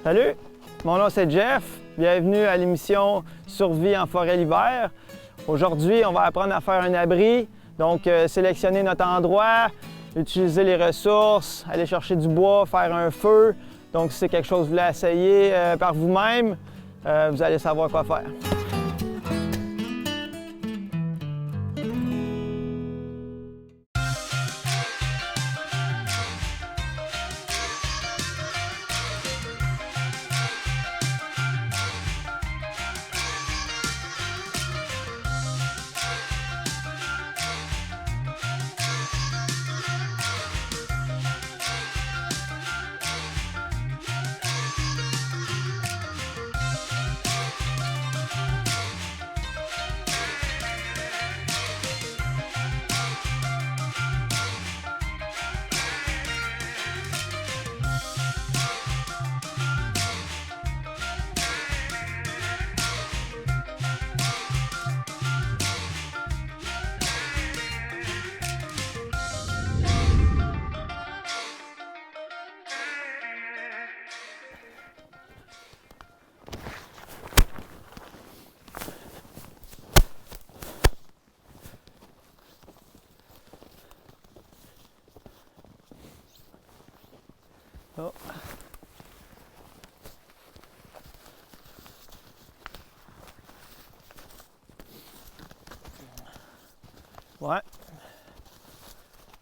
Salut, mon nom c'est Jeff. Bienvenue à l'émission Survie en forêt l'hiver. Aujourd'hui, on va apprendre à faire un abri. Donc, sélectionner notre endroit, utiliser les ressources, aller chercher du bois, faire un feu. Donc, si c'est quelque chose que vous voulez essayer par vous-même, vous allez savoir quoi faire. Oh. Ouais.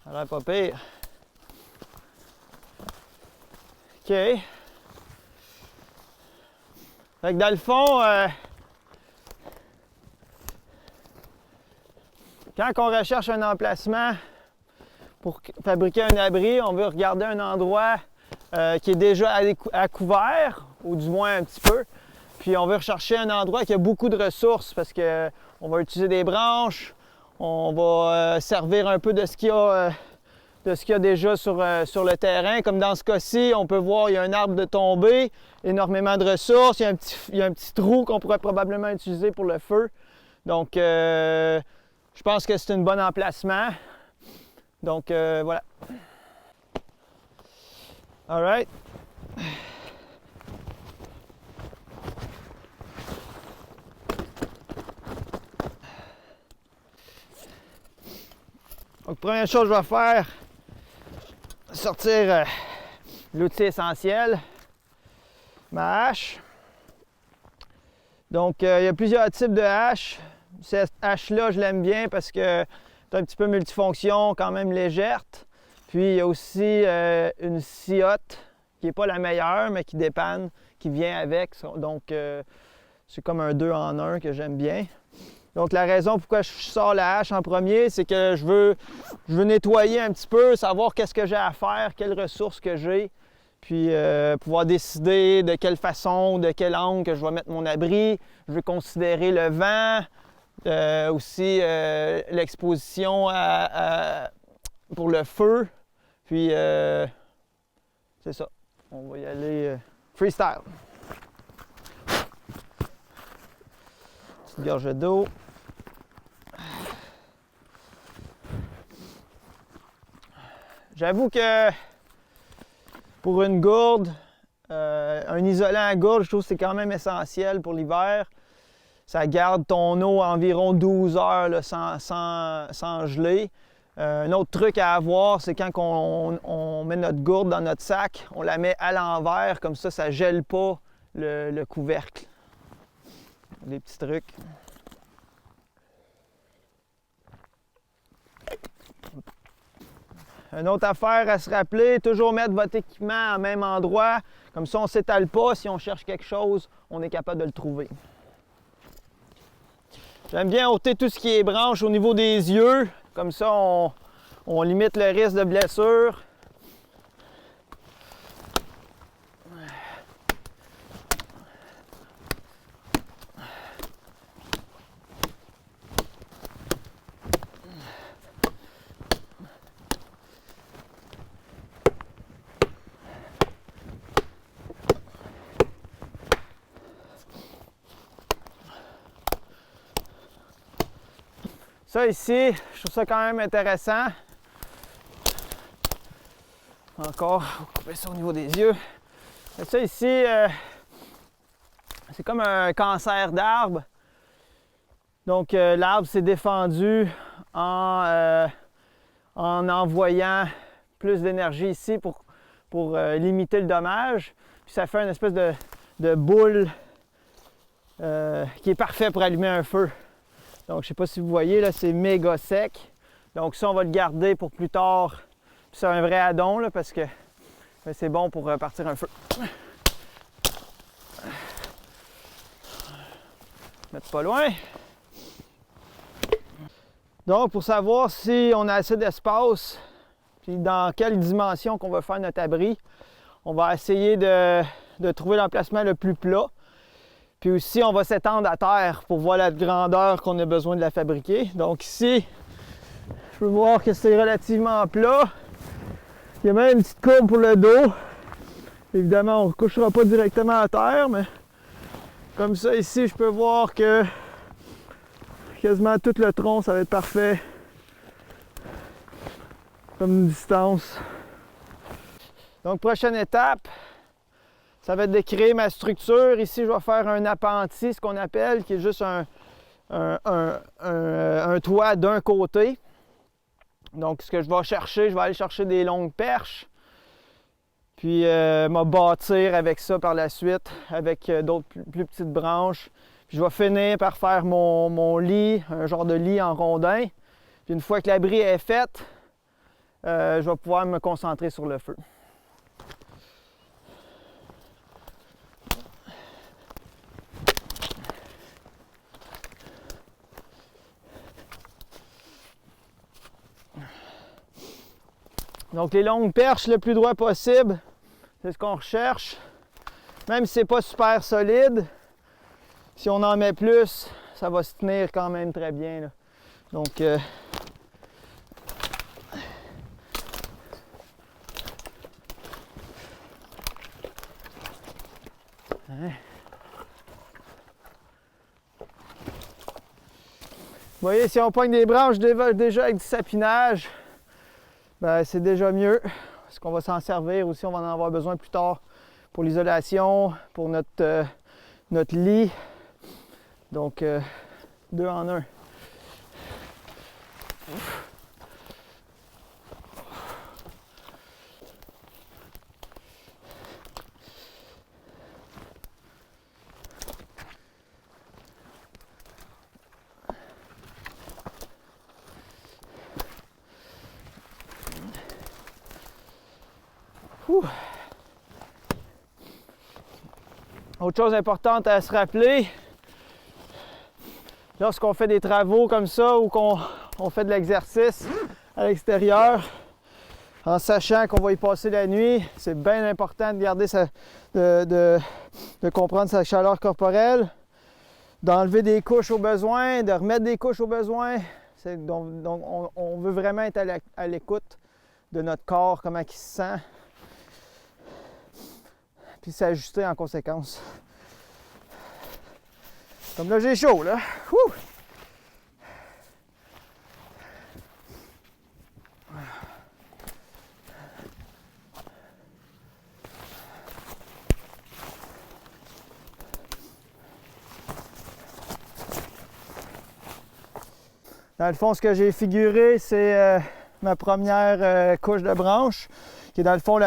Ça a l'air pas pire. OK. Fait que dans le fond, quand on recherche un emplacement pour fabriquer un abri, on veut regarder un endroit qui est déjà à couvert, ou du moins un petit peu. Puis on veut rechercher un endroit qui a beaucoup de ressources parce qu'on va utiliser des branches, on va servir un peu de ce qu'il y a, déjà sur le terrain. Comme dans ce cas-ci, on peut voir il y a un arbre de tombée, énormément de ressources, il y a un petit trou qu'on pourrait probablement utiliser pour le feu. Donc je pense que c'est un bon emplacement. Donc voilà. All right. Donc, première chose que je vais faire, sortir l'outil essentiel, ma hache. Donc, il y a plusieurs types de haches. Cette hache-là, je l'aime bien parce que c'est un petit peu multifonction, quand même légère. Puis il y a aussi une sciotte qui n'est pas la meilleure, mais qui dépanne, qui vient avec. Donc c'est comme un 2 en 1 que j'aime bien. Donc la raison pourquoi je sors la hache en premier, c'est que je veux nettoyer un petit peu, savoir qu'est-ce que j'ai à faire, quelles ressources que j'ai, puis pouvoir décider de quelle façon, de quel angle que je vais mettre mon abri. Je veux considérer le vent, aussi l'exposition pour le feu. Puis, c'est ça. On va y aller freestyle. Petite gorgée d'eau. J'avoue que pour une gourde, un isolant à gourde, je trouve que c'est quand même essentiel pour l'hiver. Ça garde ton eau environ 12 heures là, sans geler. Un autre truc à avoir, c'est quand on met notre gourde dans notre sac, on la met à l'envers, comme ça ne gèle pas le couvercle. Des petits trucs. Une autre affaire à se rappeler, toujours mettre votre équipement au même endroit, comme ça on ne s'étale pas, si on cherche quelque chose, on est capable de le trouver. J'aime bien ôter tout ce qui est branche au niveau des yeux. Comme ça, on limite le risque de blessure. Ça ici, je trouve ça quand même intéressant. Encore, on va couper ça au niveau des yeux. Ça ici, c'est comme un cancer d'arbre. Donc l'arbre s'est défendu en envoyant plus d'énergie ici pour limiter le dommage. Puis ça fait une espèce de boule qui est parfait pour allumer un feu. Donc je ne sais pas si vous voyez, là, c'est méga sec. Donc ça, on va le garder pour plus tard. Puis c'est un vrai addon là, parce que c'est bon pour partir un feu. Mettre pas loin. Donc pour savoir si on a assez d'espace, puis dans quelle dimension qu'on va faire notre abri, on va essayer de trouver l'emplacement le plus plat. Puis aussi, on va s'étendre à terre pour voir la grandeur qu'on a besoin de la fabriquer. Donc ici, je peux voir que c'est relativement plat. Il y a même une petite courbe pour le dos. Évidemment, on ne couchera pas directement à terre, mais comme ça, ici, je peux voir que quasiment tout le tronc, ça va être parfait comme distance. Donc, prochaine étape, ça va être de créer ma structure. Ici, je vais faire un appentis, ce qu'on appelle, qui est juste un toit d'un côté. Donc, ce que je vais chercher, je vais aller chercher des longues perches. Puis, me bâtir avec ça par la suite, avec d'autres plus petites branches. Puis, je vais finir par faire mon lit, un genre de lit en rondin. Puis, une fois que l'abri est fait, je vais pouvoir me concentrer sur le feu. Donc les longues perches le plus droit possible, c'est ce qu'on recherche. Même si c'est pas super solide, si on en met plus, ça va se tenir quand même très bien, là. Donc hein? Vous voyez, si on pogne des branches déjà avec du sapinage, ben, c'est déjà mieux, parce qu'on va s'en servir aussi, on va en avoir besoin plus tard pour l'isolation, pour notre lit. Donc, 2 en 1. Autre chose importante à se rappeler, lorsqu'on fait des travaux comme ça ou qu'on fait de l'exercice à l'extérieur, en sachant qu'on va y passer la nuit, c'est bien important de garder de comprendre sa chaleur corporelle, d'enlever des couches au besoin, de remettre des couches au besoin. Donc on veut vraiment être à l'écoute de notre corps, comment il se sent, puis s'ajuster en conséquence. Comme là, j'ai chaud, là. Ouh! Dans le fond, ce que j'ai figuré, c'est ma première couche de branches, qui est dans le fond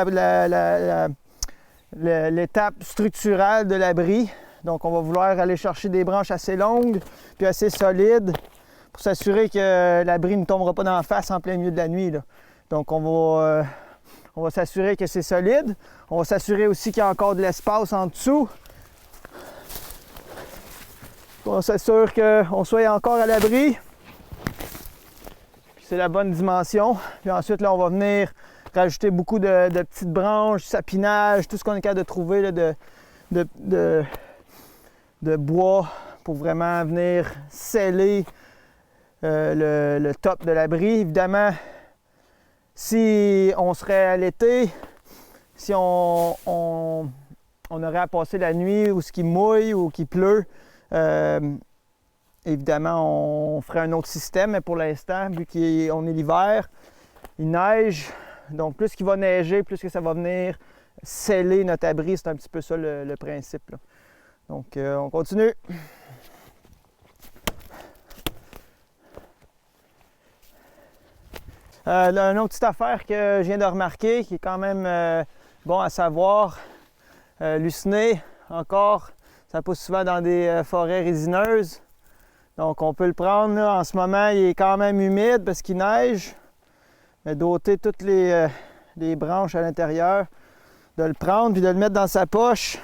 l'étape structurale de l'abri. Donc, on va vouloir aller chercher des branches assez longues puis assez solides pour s'assurer que l'abri ne tombera pas dans la face en plein milieu de la nuit, là. Donc, on va s'assurer que c'est solide. On va s'assurer aussi qu'il y a encore de l'espace en dessous. On s'assure qu'on soit encore à l'abri. C'est la bonne dimension. Puis ensuite, là, on va venir rajouter beaucoup de petites branches, sapinage, tout ce qu'on est capable de trouver là, de bois pour vraiment venir sceller le top de l'abri. Évidemment, si on serait à l'été, si on aurait à passer la nuit ou ce qui mouille ou qui pleut, évidemment, on ferait un autre système, mais pour l'instant, vu qu'on est l'hiver, il neige, donc plus qu'il va neiger, plus que ça va venir sceller notre abri. C'est un petit peu ça le principe, là. Donc, on continue. Une autre petite affaire que je viens de remarquer, qui est quand même bon à savoir, Lucenay, encore, ça pousse souvent dans des forêts résineuses. Donc, on peut le prendre, là. En ce moment, il est quand même humide parce qu'il neige. Mais d'ôter toutes les branches à l'intérieur, de le prendre puis de le mettre dans sa poche,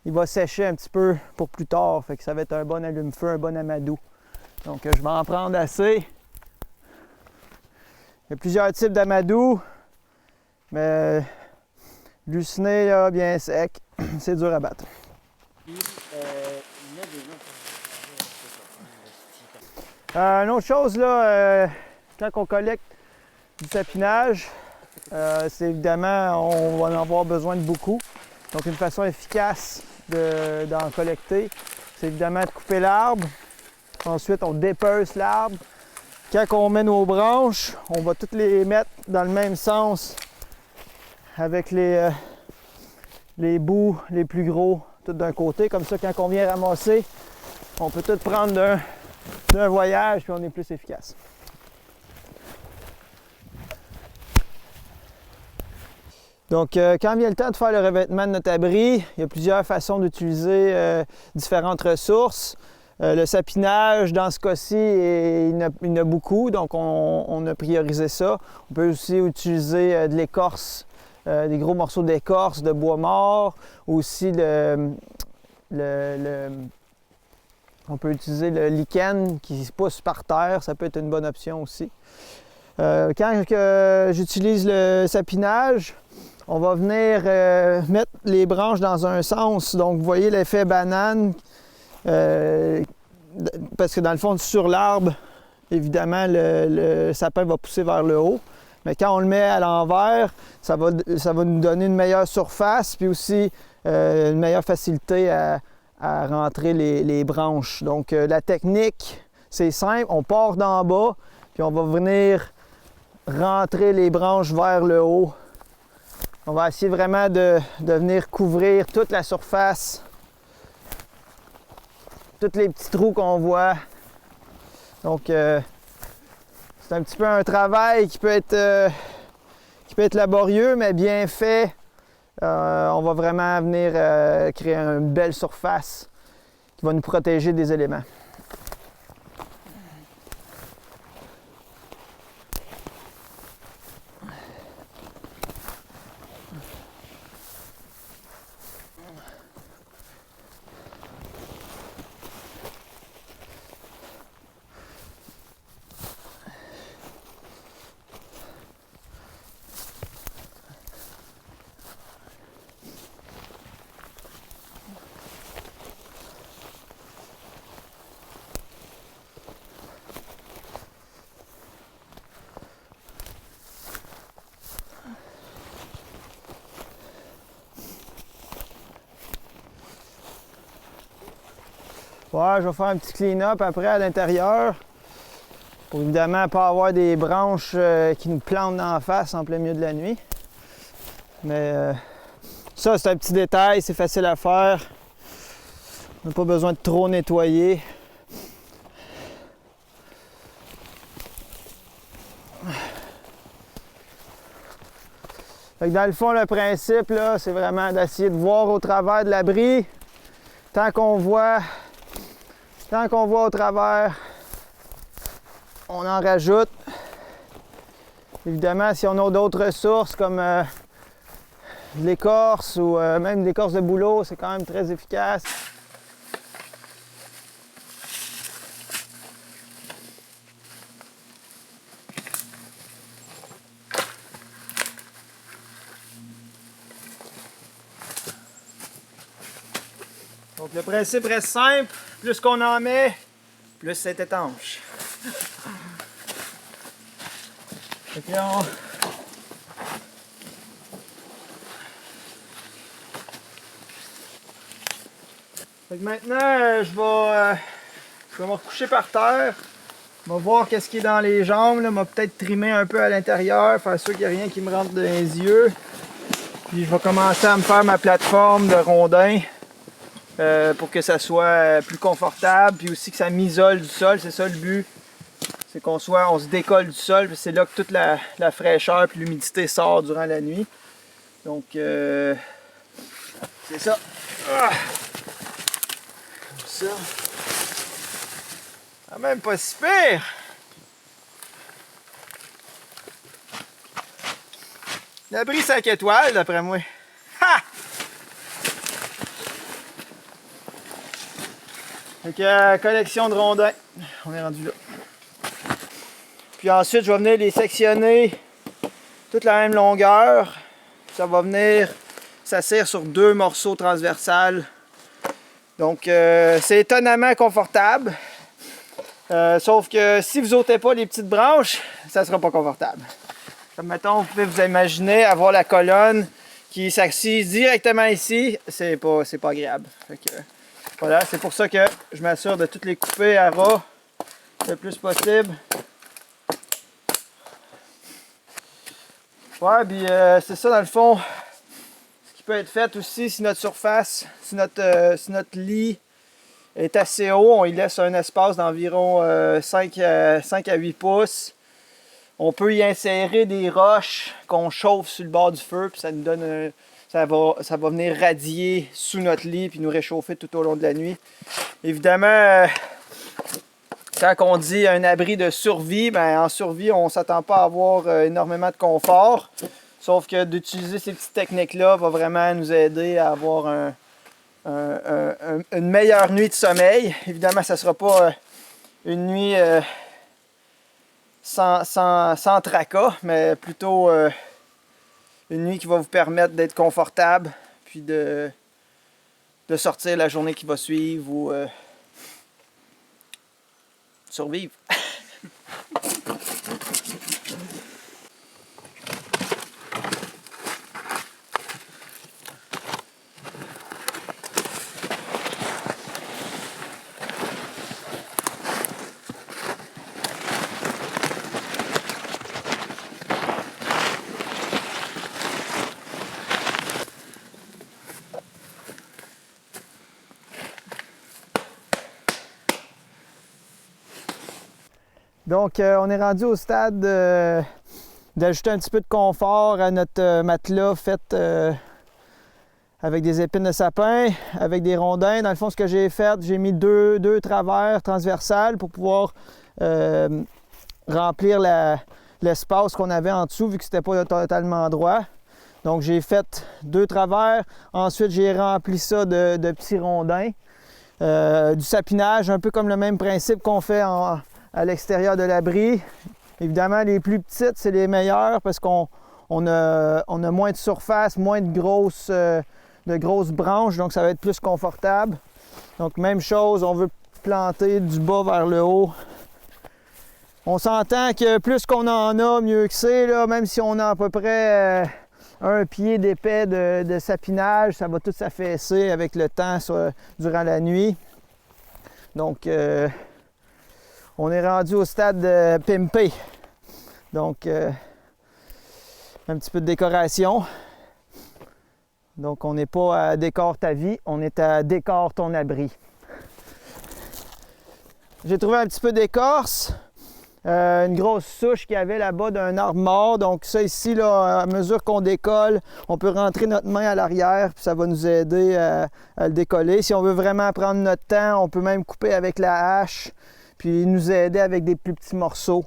il va sécher un petit peu pour plus tard. Fait que ça va être un bon allume-feu, un bon amadou. Donc, je vais en prendre assez. Il y a plusieurs types d'amadou, mais Lucenay, là, bien sec, c'est dur à battre. Une autre chose, là, quand on collecte du sapinage, c'est évidemment, on va en avoir besoin de beaucoup. Donc, une façon efficace d'en collecter, c'est évidemment de couper l'arbre. Ensuite, on dépece l'arbre. Quand on met nos branches, on va toutes les mettre dans le même sens avec les bouts les plus gros, tout d'un côté. Comme ça, quand on vient ramasser, on peut tout prendre d'un voyage puis on est plus efficace. Donc, quand vient le temps de faire le revêtement de notre abri, il y a plusieurs façons d'utiliser différentes ressources. Le sapinage, dans ce cas-ci, il y en a beaucoup, donc on a priorisé ça. On peut aussi utiliser de l'écorce, des gros morceaux d'écorce, de bois mort, aussi on peut utiliser le lichen qui se pousse par terre, ça peut être une bonne option aussi. Quand j'utilise le sapinage, on va venir mettre les branches dans un sens. Donc, vous voyez l'effet banane, parce que dans le fond, sur l'arbre, évidemment, le sapin va pousser vers le haut. Mais quand on le met à l'envers, ça va nous donner une meilleure surface, puis aussi une meilleure facilité à rentrer les branches. Donc, la technique, c'est simple. On part d'en bas, puis on va venir rentrer les branches vers le haut. On va essayer vraiment de venir couvrir toute la surface, tous les petits trous qu'on voit. Donc, c'est un petit peu un travail qui peut être laborieux, mais bien fait. On va vraiment venir créer une belle surface qui va nous protéger des éléments. Ouais, je vais faire un petit clean-up après à l'intérieur pour évidemment pas avoir des branches qui nous plantent dans la face en plein milieu de la nuit. Mais ça, c'est un petit détail, c'est facile à faire. On n'a pas besoin de trop nettoyer. Fait que dans le fond, le principe, là, c'est vraiment d'essayer de voir au travers de l'abri. Tant qu'on voit au travers, on en rajoute. Évidemment, si on a d'autres ressources comme de l'écorce ou même de l'écorce de bouleau, c'est quand même très efficace. Donc le principe reste simple, plus qu'on en met, plus c'est étanche. Fait que là, fait que maintenant, je vais me recoucher par terre. Je vais voir qu'est-ce qui est dans les jambes. Je vais peut-être trimer un peu à l'intérieur, faire sûr qu'il n'y a rien qui me rentre dans les yeux. Puis je vais commencer à me faire ma plateforme de rondins pour que ça soit plus confortable, puis aussi que ça m'isole du sol, c'est ça le but. C'est on se décolle du sol, puis c'est là que toute la fraîcheur et l'humidité sort durant la nuit. Donc c'est ça. Ah! Ça. Quand même pas si pire! L'abri 5 étoiles d'après moi. Ha! Fait que collection de rondins. On est rendu là. Puis ensuite, je vais venir les sectionner toute la même longueur. Ça va venir s'asseoir sur 2 morceaux transversales. Donc, c'est étonnamment confortable. Sauf que si vous ôtez pas les petites branches, ça sera pas confortable. Comme mettons, vous pouvez vous imaginer avoir la colonne qui s'assise directement ici. C'est pas agréable. Fait que, voilà, c'est pour ça que je m'assure de toutes les couper à ras le plus possible. Ouais, puis c'est ça dans le fond. Ce qui peut être fait aussi si notre surface, si notre lit est assez haut, on y laisse un espace d'environ 5 à 8 pouces. On peut y insérer des roches qu'on chauffe sur le bord du feu, puis ça nous donne ça va venir radier sous notre lit puis nous réchauffer tout au long de la nuit. Évidemment, quand on dit un abri de survie, ben en survie, on ne s'attend pas à avoir énormément de confort. Sauf que d'utiliser ces petites techniques-là va vraiment nous aider à avoir une meilleure nuit de sommeil. Évidemment, ça ne sera pas une nuit sans tracas, mais plutôt une nuit qui va vous permettre d'être confortable, puis de sortir la journée qui va suivre ou survivre. Donc, on est rendu au stade d'ajouter un petit peu de confort à notre matelas fait avec des épines de sapin, avec des rondins. Dans le fond, ce que j'ai fait, j'ai mis deux travers transversales pour pouvoir remplir l'espace qu'on avait en dessous, vu que c'était pas totalement droit. Donc, j'ai fait 2 travers. Ensuite, j'ai rempli ça de petits rondins. Du sapinage, un peu comme le même principe qu'on fait à l'extérieur de l'abri. Évidemment, les plus petites, c'est les meilleures parce qu'on a moins de surface, moins de grosses branches, donc ça va être plus confortable. Donc, même chose, on veut planter du bas vers le haut. On s'entend que plus qu'on en a, mieux que c'est, là, même si on a à peu près un pied d'épais de sapinage, ça va tout s'affaisser avec le temps durant la nuit. Donc, on est rendu au stade de pimpé. Donc, un petit peu de décoration. Donc, on n'est pas à décore ta vie, on est à décore ton abri. J'ai trouvé un petit peu d'écorce. Une grosse souche qu'il y avait là-bas d'un arbre mort. Donc ça ici, là, à mesure qu'on décolle, on peut rentrer notre main à l'arrière, puis ça va nous aider à le décoller. Si on veut vraiment prendre notre temps, on peut même couper avec la hache, puis nous aider avec des plus petits morceaux.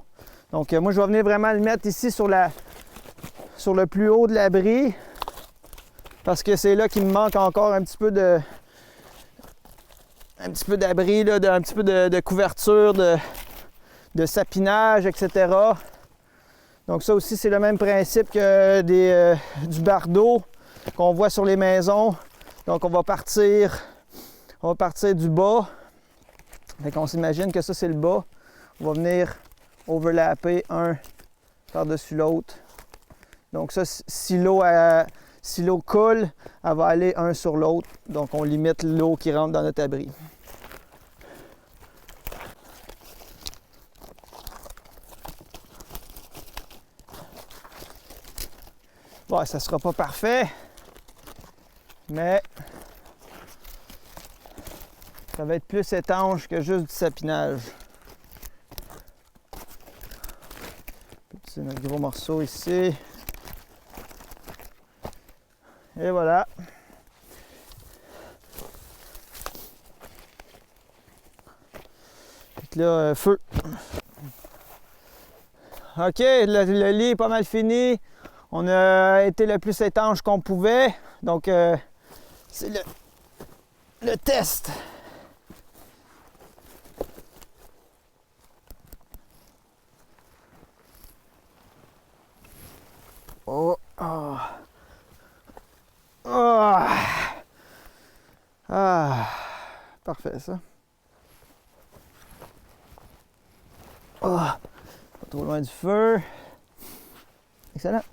Donc moi, je vais venir vraiment le mettre ici sur le plus haut de l'abri, parce que c'est là qu'il me manque encore un petit peu d'abri, un petit peu de couverture, de sapinage, etc. Donc ça aussi, c'est le même principe que du bardeau qu'on voit sur les maisons. Donc on va partir du bas. Fait qu'on s'imagine que ça, c'est le bas. On va venir overlapper un par-dessus l'autre. Donc ça, si l'eau coule, elle va aller un sur l'autre. Donc on limite l'eau qui rentre dans notre abri. Ouais, ça sera pas parfait, Mais ça va être plus étanche que juste du sapinage. C'est notre gros morceau ici. Et voilà. Puis là, feu. OK, le lit est pas mal fini. On a été le plus étanche qu'on pouvait. Donc, c'est le test. Oh, oh. Oh. Ah, parfait ça. Oh, pas trop loin du feu. Excellent.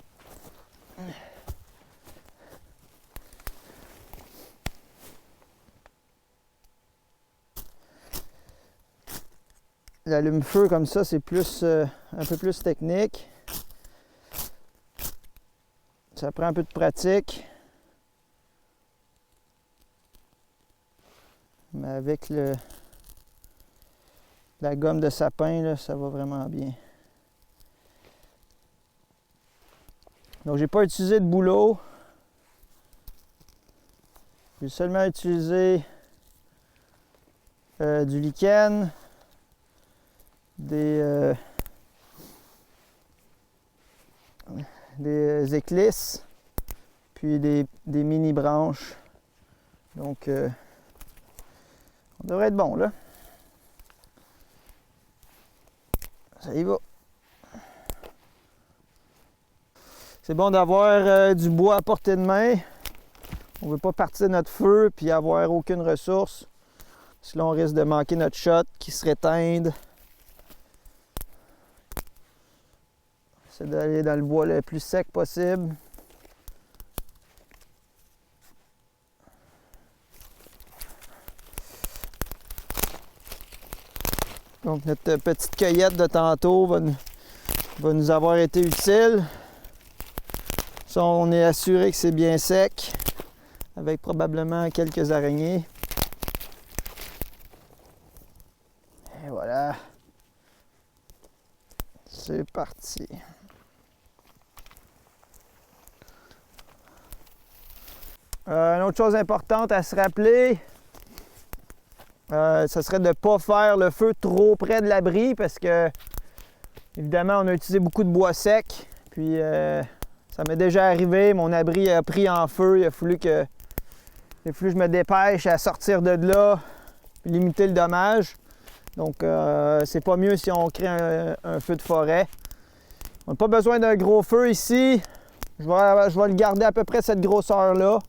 L'allume-feu comme ça, c'est plus un peu plus technique. Ça prend un peu de pratique. Mais avec la gomme de sapin, là, ça va vraiment bien. Donc, j'ai pas utilisé de bouleau. J'ai seulement utilisé du lichen, des éclisses, puis des mini branches. Donc, on devrait être bon là. Ça y va. C'est bon d'avoir du bois à portée de main. On ne veut pas partir notre feu puis avoir aucune ressource. Sinon, on risque de manquer notre shot qui serait éteindre. C'est d'aller dans le bois le plus sec possible. Donc notre petite cueillette de tantôt va nous avoir été utile. Ça, on est assuré que c'est bien sec, avec probablement quelques araignées. Et voilà. C'est parti. Une autre chose importante à se rappeler, ce serait de ne pas faire le feu trop près de l'abri parce que, évidemment, on a utilisé beaucoup de bois sec. Puis, ça m'est déjà arrivé, mon abri a pris en feu. Il a fallu que je me dépêche à sortir de là, limiter le dommage. Donc, c'est pas mieux si on crée un feu de forêt. On n'a pas besoin d'un gros feu ici. Je vais le garder à peu près cette grosseur-là.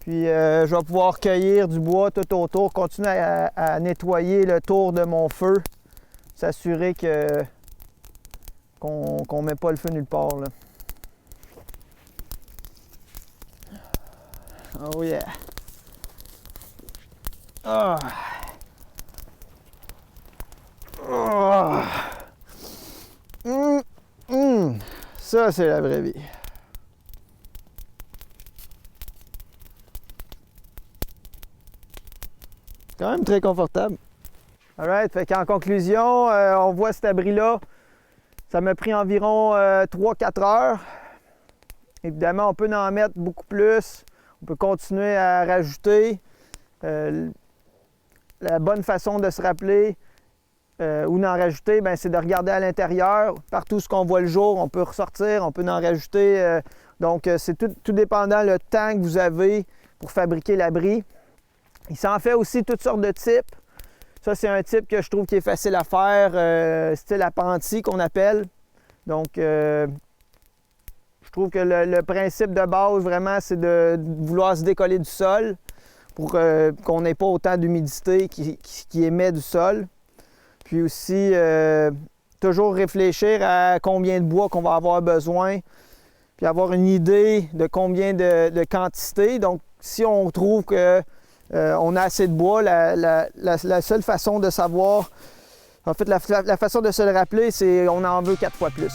Puis je vais pouvoir cueillir du bois tout autour, continuer à nettoyer le tour de mon feu, s'assurer qu'on ne met pas le feu nulle part, là. Oh yeah! Ah! Oh. Ça, c'est la vraie vie. Quand même très confortable. Alright, fait qu'en conclusion, on voit cet abri-là. Ça m'a pris environ 3-4 heures. Évidemment, on peut en mettre beaucoup plus. On peut continuer à rajouter. La bonne façon de se rappeler ou d'en rajouter, c'est de regarder à l'intérieur. Partout ce qu'on voit le jour, on peut ressortir, on peut en rajouter. Donc, c'est tout dépendant le temps que vous avez pour fabriquer l'abri. Il s'en fait aussi toutes sortes de types. Ça, c'est un type que je trouve qui est facile à faire, style appentis qu'on appelle. Donc, je trouve que le principe de base, vraiment, c'est de vouloir se décoller du sol pour qu'on n'ait pas autant d'humidité qui émet du sol. Puis aussi, toujours réfléchir à combien de bois qu'on va avoir besoin, puis avoir une idée de combien de quantité. Donc, si on trouve que on a assez de bois, la seule façon de savoir, en fait, la façon de se le rappeler, c'est on en veut 4 fois plus.